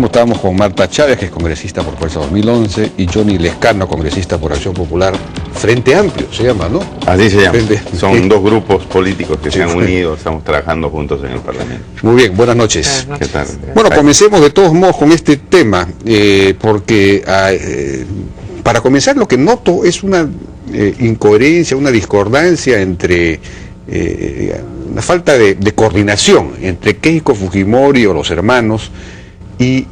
Estábamos con Marta Chávez, que es congresista por Fuerza 2011, y Johnny Lescano, congresista por Acción Popular, Frente Amplio se llama, ¿no? Así se llama. Son dos grupos políticos que se han unido, estamos trabajando juntos en el Parlamento. Muy bien, buenas noches. ¿Qué tal? Bueno, comencemos de todos modos con este tema, porque para comenzar lo que noto es una incoherencia, una discordancia entre... una falta de coordinación entre Keiko Fujimori o los hermanos y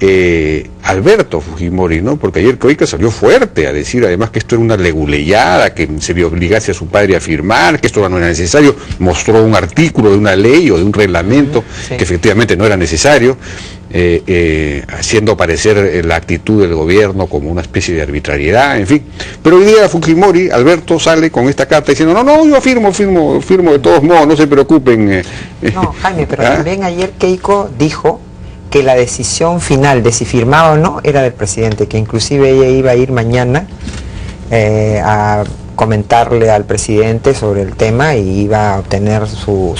Alberto Fujimori, ¿no? Porque ayer Keiko salió fuerte a decir además que esto era una leguleyada, que se vio obligase a su padre a firmar, que esto no era necesario, mostró un artículo de una ley o de un reglamento que efectivamente no era necesario, haciendo parecer la actitud del gobierno como una especie de arbitrariedad, en fin. Pero hoy día Fujimori, Alberto, sale con esta carta diciendo, no, yo firmo de todos modos, no se preocupen. No, Jaime, pero también ayer Keiko dijo que la decisión final de si firmaba o no era del presidente, que inclusive ella iba a ir mañana a comentarle al presidente sobre el tema y iba a obtener su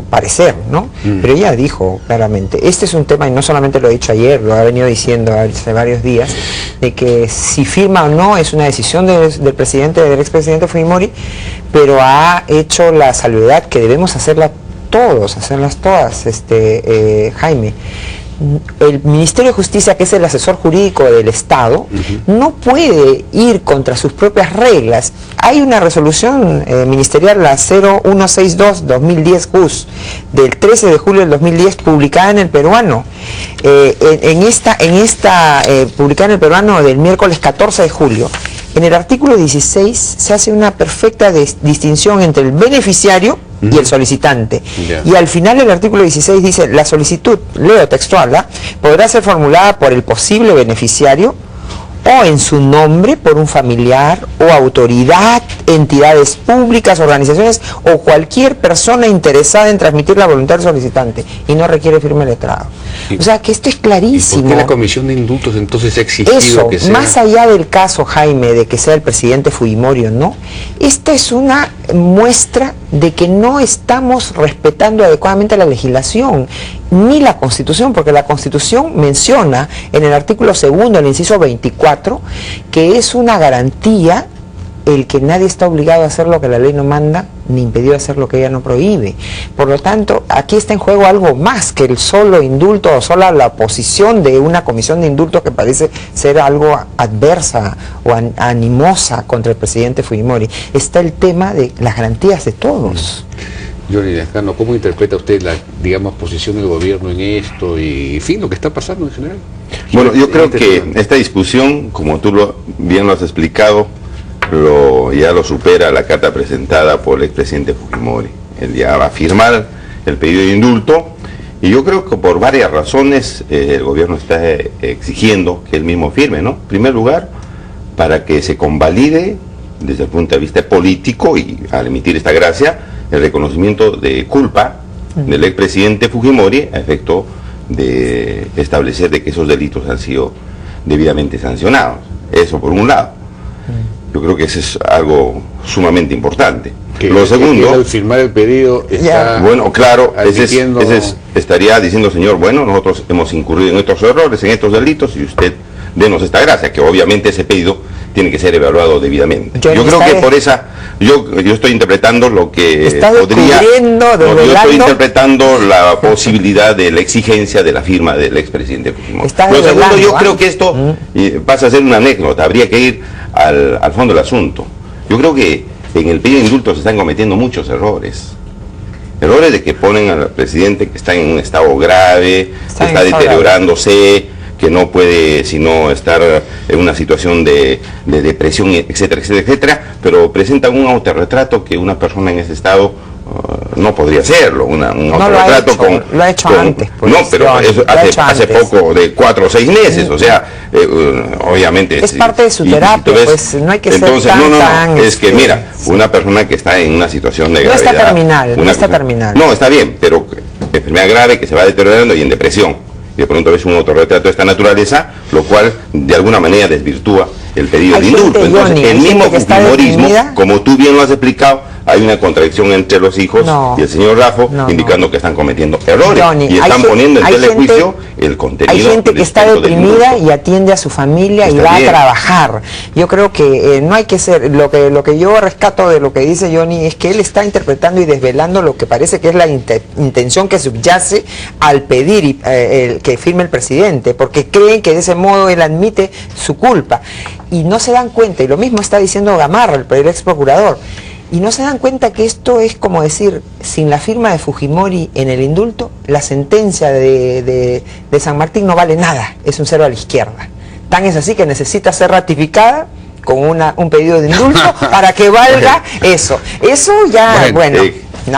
parecer, ¿no? Pero ella dijo claramente, este es un tema, y no solamente lo ha dicho ayer, lo ha venido diciendo hace varios días, de que si firma o no es una decisión del presidente, del expresidente Fujimori, pero ha hecho la salvedad que debemos hacerlas todas, Jaime. El Ministerio de Justicia, que es el asesor jurídico del Estado, no puede ir contra sus propias reglas. Hay una resolución ministerial, la 0162-2010 JUS, del 13 de julio del 2010, publicada en El Peruano. Publicada en El Peruano del miércoles 14 de julio. En el artículo 16 se hace una perfecta distinción entre el beneficiario y el solicitante. Y al final el artículo 16 dice, la solicitud, leo textual, podrá ser formulada por el posible beneficiario o en su nombre por un familiar o autoridad, entidades públicas, organizaciones o cualquier persona interesada en transmitir la voluntad del solicitante, y no requiere firma letrado. O sea que esto es clarísimo. ¿Y por qué la comisión de indultos entonces ha exigido eso, que sea? Más allá del caso, Jaime, de que sea el presidente Fujimori o no, esta es una muestra de que no estamos respetando adecuadamente la legislación ni la Constitución, porque la Constitución menciona en el artículo 2, el inciso 24, que es una garantía el que nadie está obligado a hacer lo que la ley no manda, ni impedido hacer lo que ella no prohíbe. Por lo tanto, aquí está en juego algo más que el solo indulto o sola la posición de una comisión de indulto que parece ser algo adversa o animosa contra el presidente Fujimori. Está el tema de las garantías de todos. Johnny Lescano, ¿cómo interpreta usted la, posición del gobierno en esto y, en fin, lo que está pasando en general? Bueno, yo creo que esta discusión, como tú bien lo has explicado, ya lo supera la carta presentada por el expresidente Fujimori. Él ya va a firmar el pedido de indulto, y yo creo que por varias razones el gobierno está exigiendo que él mismo firme, ¿no? En primer lugar, para que se convalide desde el punto de vista político, y al emitir esta gracia, el reconocimiento de culpa del expresidente Fujimori a efecto de establecer de que esos delitos han sido debidamente sancionados. Eso por un lado. Yo creo que eso es algo sumamente importante. Lo segundo, al firmar el pedido está bueno, claro, admitiendo... estaría diciendo, señor, bueno, nosotros hemos incurrido en estos errores, en estos delitos, y usted denos esta gracia, que obviamente ese pedido tiene que ser evaluado debidamente. Yo creo que por esa, yo estoy interpretando lo que podría, yo estoy interpretando la posibilidad de la exigencia de la firma del expresidente Fujimori. Lo segundo, yo creo que esto pasa a ser una anécdota, habría que ir al fondo del asunto. Yo creo que en el pedido de indulto se están cometiendo muchos errores. Errores de que ponen al presidente que está en un estado grave, que está deteriorándose, que no puede sino estar en una situación de depresión, etcétera, etcétera, etcétera, pero presentan un autorretrato que una persona en ese estado no podría hacerlo, un autorretrato lo ha hecho antes. No, pero eso hace poco, de 4 o 6 meses, o sea, obviamente... Es parte de su terapia, pues no hay que ser tan... es que mira, una persona que está en una situación de gravedad... No está terminal. No, está bien, pero enfermedad grave que se va deteriorando y en depresión. Y de pronto ves un autorretrato de esta naturaleza, lo cual de alguna manera desvirtúa el pedido de indulto. Entonces, el mismo fujimorismo, como tú bien lo has explicado, hay una contradicción entre los hijos y el señor Raffo, indicando que están cometiendo errores, Johnny, y están poniendo en telejuicio el contenido. Hay gente que está deprimida y atiende a su familia y va a trabajar. Yo creo que no hay que ser, lo que yo rescato de lo que dice Johnny es que él está interpretando y desvelando lo que parece que es la intención que subyace al pedir que firme el presidente, porque creen que de ese modo él admite su culpa. Y no se dan cuenta, y lo mismo está diciendo Gamarra, el ex procurador, y no se dan cuenta que esto es como decir, sin la firma de Fujimori en el indulto, la sentencia de San Martín no vale nada, es un cero a la izquierda. Tan es así que necesita ser ratificada con un pedido de indulto para que valga eso. Eso ya, bueno.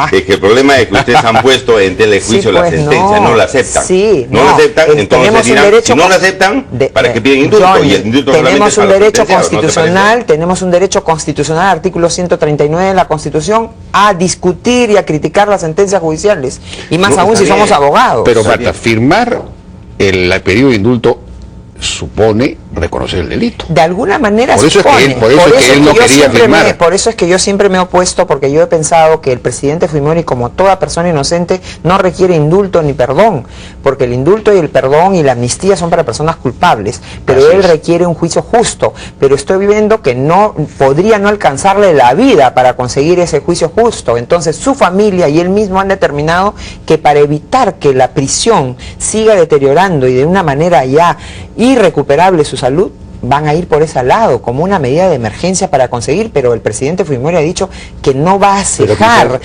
Es que el problema es que ustedes han puesto en telejuicio la sentencia, no la aceptan. No la aceptan, entonces dirán, si no la aceptan, ¿para qué piden indulto? Johnny, y el indulto tenemos un derecho constitucional, tenemos un derecho constitucional, artículo 139 de la Constitución, a discutir y a criticar las sentencias judiciales, y más aún si somos abogados. Pero Marta, firmar el pedido de indulto supone reconocer el delito. De alguna manera por eso supone. Es que él no quería firmar. Por eso es que yo siempre me he opuesto, porque yo he pensado que el presidente Fujimori, como toda persona inocente, no requiere indulto ni perdón, porque el indulto y el perdón y la amnistía son para personas culpables, pero él requiere un juicio justo. Pero estoy viendo que no podría no alcanzarle la vida para conseguir ese juicio justo. Entonces su familia y él mismo han determinado que para evitar que la prisión siga deteriorando y de una manera ya irrecuperable su salud, van a ir por ese lado, como una medida de emergencia para conseguir, pero el presidente Fujimori ha dicho que no va a cejar,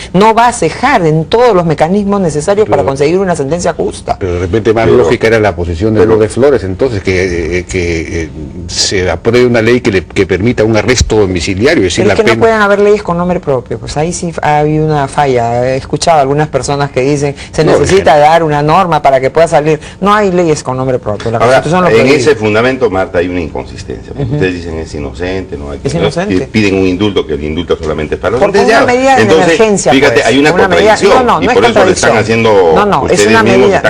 en todos los mecanismos necesarios para conseguir una sentencia justa. Pero de repente más lógica era la posición de Lourdes Flores, entonces, que se apruebe una ley que permita un arresto domiciliario. Es que no pueden haber leyes con nombre propio, pues ahí sí ha habido una falla. He escuchado a algunas personas que dicen, se necesita dar una norma para que pueda salir. No hay leyes con nombre propio. La Constitución lo prohíbe. En ese fundamento, Marta, hay una inconsistencia. Ustedes dicen es inocente, no hay que... Es inocente. Piden un indulto, que el indulto solamente es para los sentenciados. Una medida de emergencia, fíjate, pues, hay una contradicción, y por eso le están haciendo, es una medida,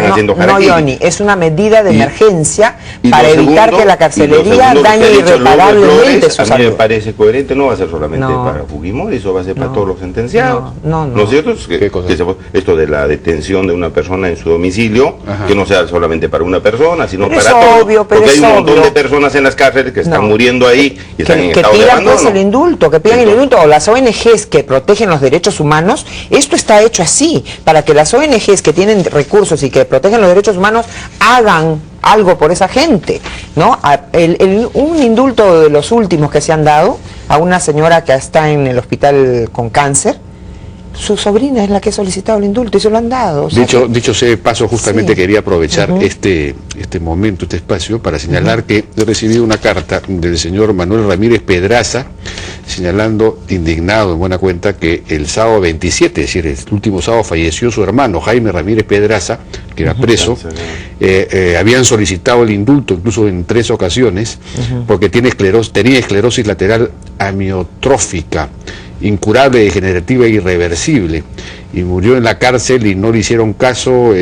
Johnny, es una medida de emergencia para evitar que la carcelería dañe irreparablemente su salud. A mí me parece coherente, no va a ser solamente para Fujimori, eso va a ser para todos los sentenciados. ¿No es cierto? Esto de la detención de una persona en su domicilio, que no sea solamente para una persona, sino para todos. Porque hay un montón de personas en las cárceles que están muriendo ahí y están en estado de abandono. Pues el indulto, que pidan el indulto, o las ONGs que protegen los derechos humanos. Esto está hecho así, para que las ONGs que tienen recursos y que protegen los derechos humanos hagan algo por esa gente, ¿no? Un indulto de los últimos que se han dado a una señora que está en el hospital con cáncer, su sobrina es la que ha solicitado el indulto y se lo han dado. Dicho ese paso, justamente quería aprovechar este momento, este espacio, para señalar que he recibido una carta del señor Manuel Ramírez Pedraza, señalando, indignado en buena cuenta, que el sábado 27, es decir, el último sábado, falleció su hermano Jaime Ramírez Pedraza, que era preso. Habían solicitado el indulto incluso en 3 ocasiones, porque tenía esclerosis lateral amiotrófica, incurable, degenerativa e irreversible, y murió en la cárcel y no le hicieron caso.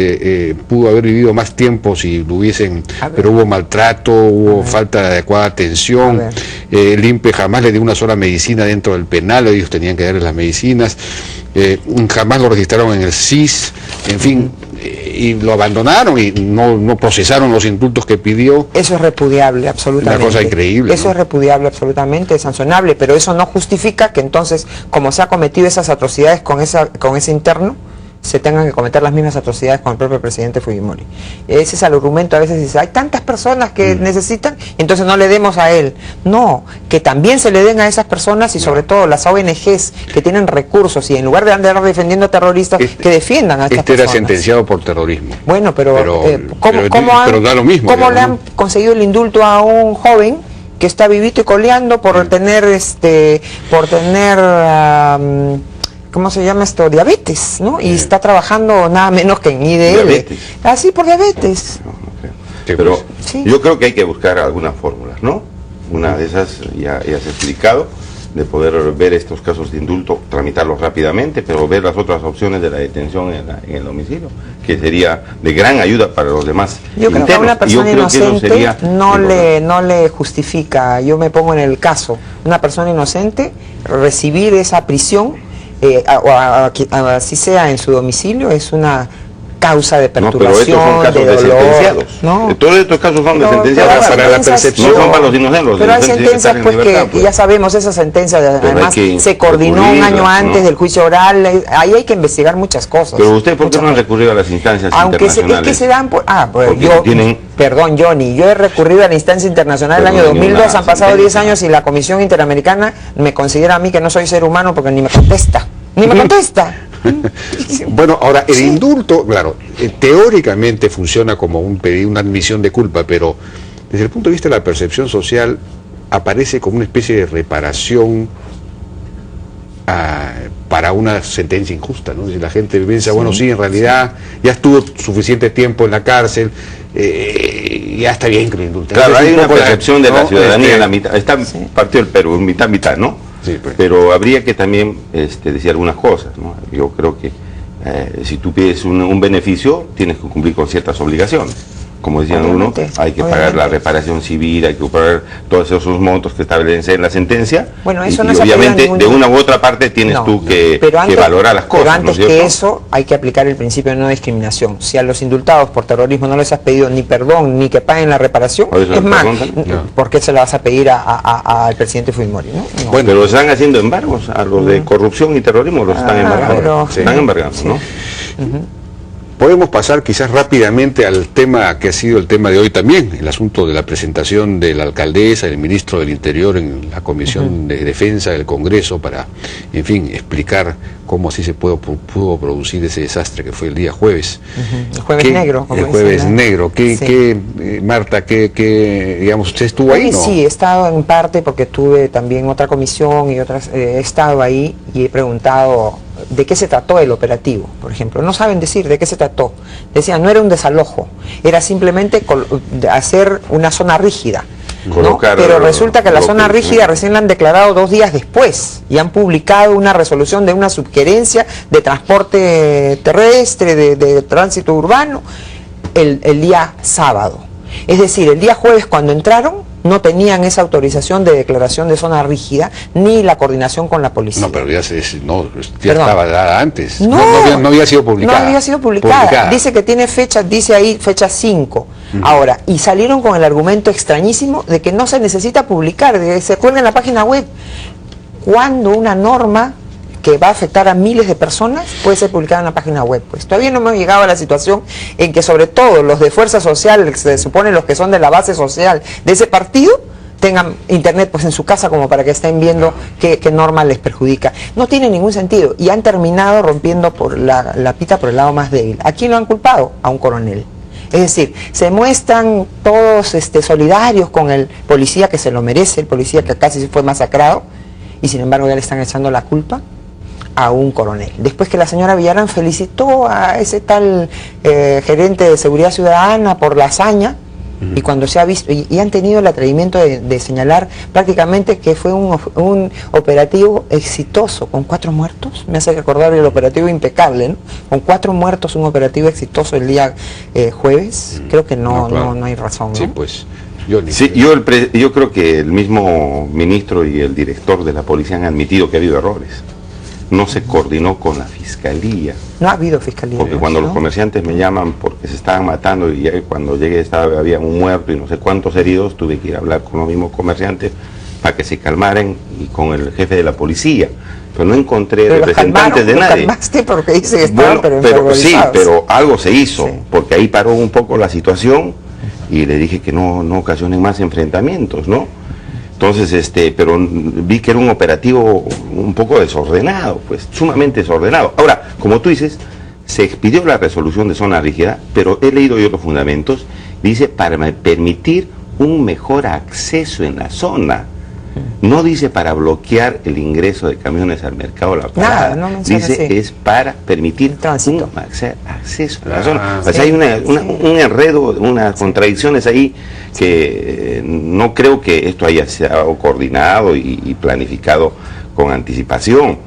Pudo haber vivido más tiempo si lo hubiesen, pero hubo maltrato, hubo falta de adecuada atención. El INPE jamás le dio una sola medicina dentro del penal, ellos tenían que darle las medicinas, jamás lo registraron en el SIS, en fin, y lo abandonaron y no procesaron los indultos que pidió. Eso es repudiable, absolutamente. Una cosa increíble. Eso es repudiable, absolutamente, es sancionable, pero eso no justifica que entonces, como se ha cometido esas atrocidades con ese interno, se tengan que cometer las mismas atrocidades con el propio presidente Fujimori. Ese es el argumento. A veces dice, hay tantas personas que necesitan, entonces no le demos a él. No, que también se le den a esas personas, y sobre todo las ONGs que tienen recursos, y en lugar de andar defendiendo terroristas, que defiendan a estas personas. Era sentenciado por terrorismo. Pero da lo mismo, ¿cómo le han conseguido el indulto a un joven que está vivito y coleando por tener ¿cómo se llama esto? Diabetes, ¿no? Y está trabajando nada menos que en IDL. Así por diabetes. Pero yo creo que hay que buscar algunas fórmulas, ¿no? Una de esas ya se ha explicado, de poder ver estos casos de indulto, tramitarlos rápidamente, pero ver las otras opciones de la detención en el domicilio, que sería de gran ayuda para los demás. Yo creo que a una persona inocente no le justifica. Yo me pongo en el caso, una persona inocente, recibir esa prisión así sea en su domicilio, es una causa de perturbación, no, pero estos son casos de dolor. sentenciados. No. Todos estos casos son de sentenciados para la percepción. No son para los inocentes. Pero hay sentencias pues que ya sabemos, esa sentencia además se coordinó un año antes del juicio oral. Ahí hay que investigar muchas cosas. Pero usted, ¿por qué no han recurrido a las instancias internacionales? Es que se dan perdón, Johnny, yo he recurrido a la instancia internacional el año 2002, han pasado 10 años y la Comisión Interamericana me considera a mí que no soy ser humano porque ni me contesta. Bueno, ahora, el indulto, claro, teóricamente funciona como una admisión de culpa, pero desde el punto de vista de la percepción social, aparece como una especie de reparación para una sentencia injusta, ¿no? Si la gente piensa, bueno, sí, en realidad ya estuvo suficiente tiempo en la cárcel, ya está bien que lo indulten. Claro, hay una percepción de la ciudadanía en la mitad, está partido el Perú, mitad, ¿no? Sí, pues. Pero habría que también decir algunas cosas, ¿no? Yo creo que si tú pides un beneficio, tienes que cumplir con ciertas obligaciones. Como decían uno, hay que pagar la reparación civil, hay que pagar todos esos montos que establecen en la sentencia. Bueno, eso y no se obviamente de una u otra parte tienes tú que valorar las cosas. Pero antes ¿no es que eso, hay que aplicar el principio de no discriminación. Si a los indultados por terrorismo no les has pedido ni perdón ni que paguen la reparación, es más, ¿por qué se la vas a pedir al presidente Fujimori? ¿No? Bueno, pero están haciendo embargos a los de corrupción y terrorismo, los están embargando. Están embargando, ¿no? Podemos pasar quizás rápidamente al tema que ha sido el tema de hoy también, el asunto de la presentación de la alcaldesa, del ministro del Interior en la Comisión de Defensa del Congreso para, en fin, explicar cómo así se pudo producir ese desastre que fue el día jueves. El jueves negro. El jueves negro. Marta, digamos, usted estuvo ahí, ¿no? Sí, he estado en parte porque tuve también otra comisión y otras, he estado ahí y he preguntado de qué se trató el operativo, por ejemplo. No saben decir de qué se trató. Decían, no era un desalojo, era simplemente hacer una zona rígida. ¿no? Pero resulta que la zona rígida recién la han declarado 2 días después y han publicado una resolución de una subgerencia de transporte terrestre, de tránsito urbano, el día sábado. Es decir, el día jueves cuando entraron no tenían esa autorización de declaración de zona rígida ni la coordinación con la policía. No, pero ya estaba dada antes. No había sido publicada. No había sido publicada. Dice que tiene fecha, dice ahí fecha 5. Ahora, y salieron con el argumento extrañísimo de que no se necesita publicar, de que se cuelga en la página web. Cuando una norma que va a afectar a miles de personas puede ser publicada en la página web. Pues todavía no hemos llegado a la situación en que sobre todo los de fuerza social, se supone los que son de la base social de ese partido, tengan internet pues en su casa como para que estén viendo qué norma les perjudica. No tiene ningún sentido y han terminado rompiendo por la pita por el lado más débil. ¿A quién lo han culpado? A un coronel. Es decir, se muestran todos solidarios con el policía que se lo merece, el policía que casi fue masacrado, y sin embargo ya le están echando la culpa a un coronel. Después que la señora Villarán felicitó a ese tal gerente de seguridad ciudadana por la hazaña, y cuando se ha visto, y han tenido el atrevimiento de señalar prácticamente que fue un operativo exitoso, con 4 muertos, me hace recordar el operativo impecable, ¿no? Con 4 muertos, un operativo exitoso el día jueves, creo que no hay razón, ¿no? Sí, pues. Yo creo que el mismo ministro y el director de la policía han admitido que ha habido errores. No se coordinó con la fiscalía. No ha habido fiscalía. Porque cuando los comerciantes me llaman porque se estaban matando y cuando llegué había un muerto y no sé cuántos heridos, tuve que ir a hablar con los mismos comerciantes para que se calmaran y con el jefe de la policía. Pero no encontré representantes de nadie. Porque dice que estaban, sí, pero algo se hizo, porque ahí paró un poco la situación y le dije que no ocasionen más enfrentamientos, ¿no? Entonces, pero vi que era un operativo un poco desordenado, pues, sumamente desordenado. Ahora, como tú dices, se expidió la resolución de zona rígida, pero he leído yo los fundamentos, dice para permitir un mejor acceso en la zona. No dice para bloquear el ingreso de camiones al mercado, la parada. No dice así. Es para permitir un acceso a la zona. O sea, hay un enredo, unas contradicciones ahí que no creo que esto haya sido coordinado y planificado con anticipación.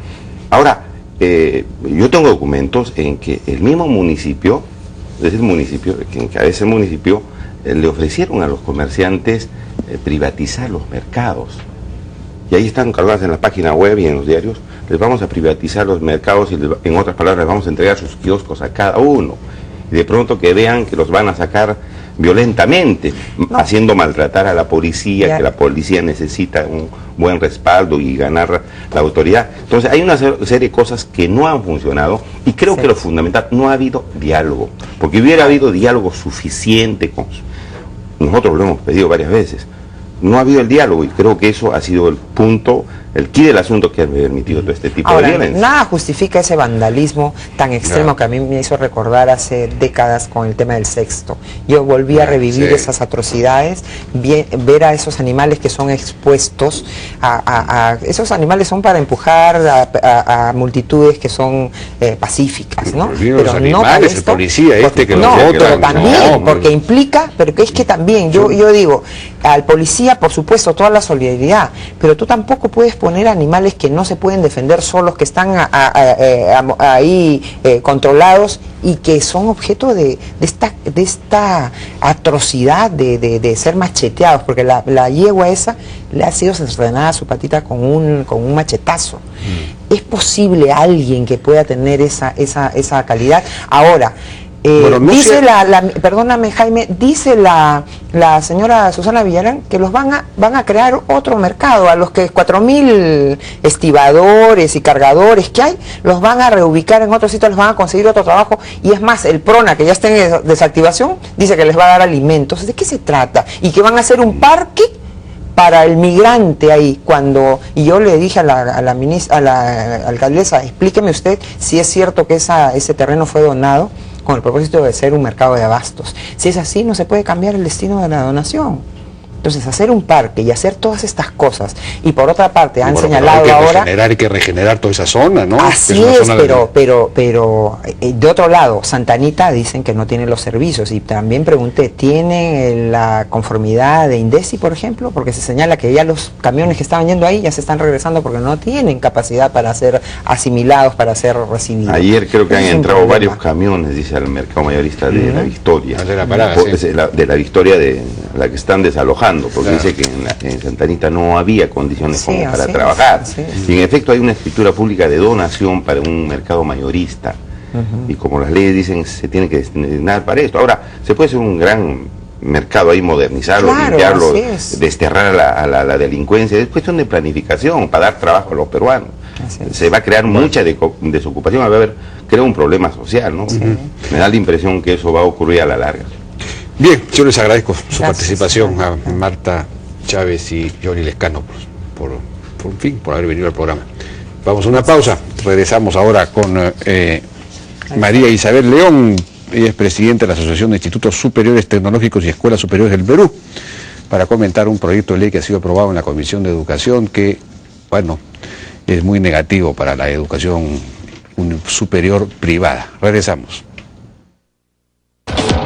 Ahora, yo tengo documentos en que el mismo municipio, que encabeza el municipio, le ofrecieron a los comerciantes privatizar los mercados. y ahí están cargadas en la página web y en los diarios, les vamos a privatizar los mercados y en otras palabras les vamos a entregar sus kioscos a cada uno. Y de pronto que vean que los van a sacar violentamente, haciendo maltratar a la policía, que la policía necesita un buen respaldo y ganar la autoridad. Entonces hay una serie de cosas que no han funcionado y creo que lo fundamental, no ha habido diálogo, porque hubiera habido diálogo suficiente nosotros lo hemos pedido varias veces. No ha habido el diálogo y creo que eso ha sido el punto, el quid del asunto que ha permitido todo este tipo de violencia. Nada justifica ese vandalismo tan extremo que a mí me hizo recordar hace décadas con el tema del sexto. Yo volví a revivir esas atrocidades, ver a esos animales que son expuestos, esos animales son para empujar a multitudes que son pacíficas, ¿no? Pero los animales, el policía que pero también, porque implica, pero que es que también, yo digo, al policía, por supuesto, toda la solidaridad, pero tú tampoco puedes poner animales que no se pueden defender solos, que están ahí controlados y que son objeto de esta atrocidad de ser macheteados, porque la yegua esa le ha sido cercenada a su patita con un machetazo. ¿Es posible alguien que pueda tener esa calidad? Ahora, dice perdóname Jaime, dice la señora Susana Villarán que los van a crear otro mercado, a los que 4.000 estibadores y cargadores que hay, los van a reubicar en otro sitio, les van a conseguir otro trabajo, y es más, el PRONA, que ya está en desactivación, dice que les va a dar alimentos. ¿De qué se trata? Y que van a hacer un parque para el migrante ahí, y yo le dije a la alcaldesa, explíqueme usted si es cierto que ese terreno fue donado con el propósito de ser un mercado de abastos. Si es así, no se puede cambiar el destino de la donación. Entonces, hacer un parque y hacer todas estas cosas, y por otra parte han señalado ahora... Hay que regenerar toda esa zona, ¿no? Así es, pero de otro lado, Santa Anita dicen que no tiene los servicios, y también pregunté, ¿tienen la conformidad de INDECI, por ejemplo? Porque se señala que ya los camiones que estaban yendo ahí ya se están regresando porque no tienen capacidad para ser asimilados, para ser recibidos. Ayer creo que han entrado varios camiones, dice el mercado mayorista de La Victoria. De la parada, de La Victoria, de la que están desalojando, porque dice que en Santa Anita no había condiciones como para trabajar. Y en efecto hay una escritura pública de donación para un mercado mayorista. Y como las leyes dicen, se tiene que destinar para esto. Ahora, se puede hacer un gran mercado ahí, modernizarlo, limpiarlo, desterrar a la delincuencia. Es cuestión de planificación para dar trabajo a los peruanos. Se va a crear mucha desocupación, va a haber, creo, un problema social, ¿no? Me da la impresión que eso va a ocurrir a la larga. Bien, yo les agradezco su participación a Marta Chávez y Johnny Lescano por haber venido al programa. Vamos a una pausa, regresamos ahora con María Isabel León. Ella es presidenta de la Asociación de Institutos Superiores Tecnológicos y Escuelas Superiores del Perú, para comentar un proyecto de ley que ha sido aprobado en la Comisión de Educación que, bueno, es muy negativo para la educación superior privada. Regresamos.